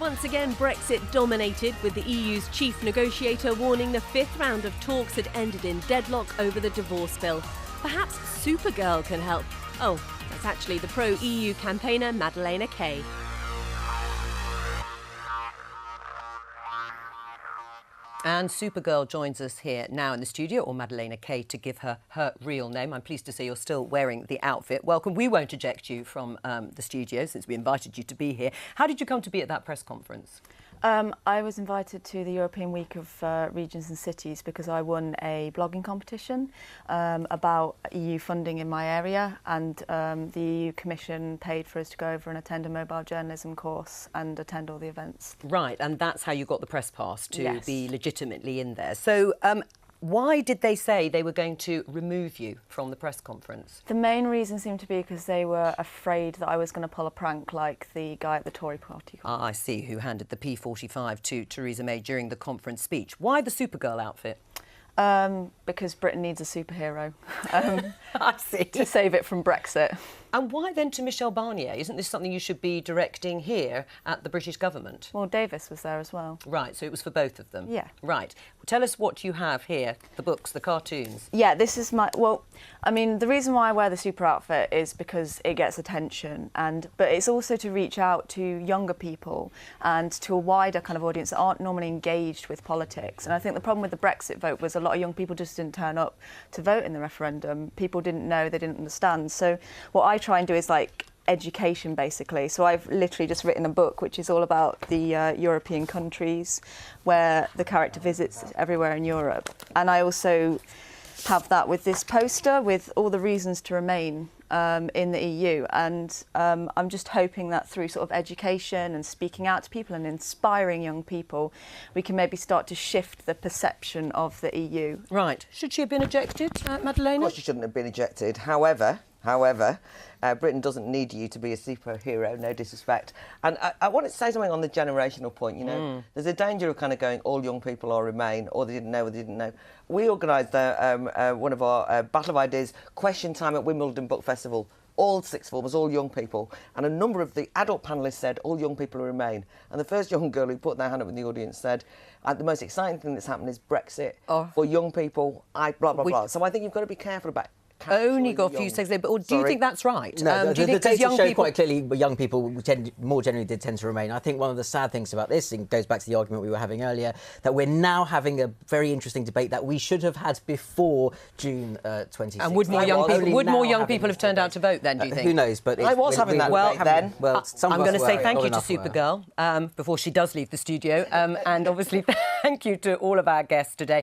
Once again, Brexit dominated, with the EU's chief negotiator warning the fifth round of talks had ended in deadlock over the divorce bill. Perhaps Supergirl can help. Oh, that's actually the pro-EU campaigner Madeleina Kay. And Supergirl joins us here now in the studio, or Madeleina Kay to give her real name. I'm pleased to say you're still wearing the outfit. Welcome. We won't eject you from the studio since we invited you to be here. How did you come to be at that press conference? I was invited to the European Week of Regions and Cities because I won a blogging competition about EU funding in my area, and the EU Commission paid for us to go over and attend a mobile journalism course and attend all the events. Right, and that's how you got the press pass to Yes. be legitimately in there. So why did they say they were going to remove you from the press conference? The main reason seemed to be because they were afraid that I was going to pull a prank like the guy at the Tory party. Ah, I see, who handed the P45 to Theresa May during the conference speech. Why the Supergirl outfit? Because Britain needs a superhero I see. to save it from Brexit. And why then to Michel Barnier? Isn't this something you should be directing here at the British government? Well, Davis was there as well. Right, so it was for both of them? Yeah. Right. Tell us what you have here, the books, the cartoons. Yeah, this is my... Well, I mean, the reason why I wear the super outfit is because it gets attention, but it's also to reach out to younger people and to a wider kind of audience that aren't normally engaged with politics. And I think the problem with the Brexit vote was a lot of young people just didn't turn up to vote in the referendum. People didn't know, they didn't understand. So what I try and do is like education, basically. So I've literally just written a book which is all about the European countries where the character visits everywhere in Europe. And I also have that with this poster with all the reasons to remain in the EU, and I'm just hoping that through sort of education and speaking out to people and inspiring young people, we can maybe start to shift the perception of the EU. Right. Should she have been ejected, Madeleina? Of course she shouldn't have been ejected. However, Britain doesn't need you to be a superhero, no disrespect. And I want to say something on the generational point, you know. There's a danger of kind of going, all young people are Remain, or they didn't know, or they didn't know. We organised one of our Battle of Ideas question time at Wimbledon Book Festival. All sixth formers, all young people. And a number of the adult panellists said, all young people are Remain. And the first young girl who put their hand up in the audience said, the most exciting thing that's happened is Brexit. For young people, blah, blah, blah. So I think you've got to be careful about only got a few seconds there, but do you think that's right? No, do you think the data young show people... quite clearly young people more generally did tend to remain. I think one of the sad things about this, and goes back to the argument we were having earlier, that we're now having a very interesting debate that we should have had before June 26th. And would more young people have turned out to vote then, do you think? Who knows? But I was having that debate then. Well, I'm going to say thank you to Supergirl before she does leave the studio, and obviously thank you to all of our guests today.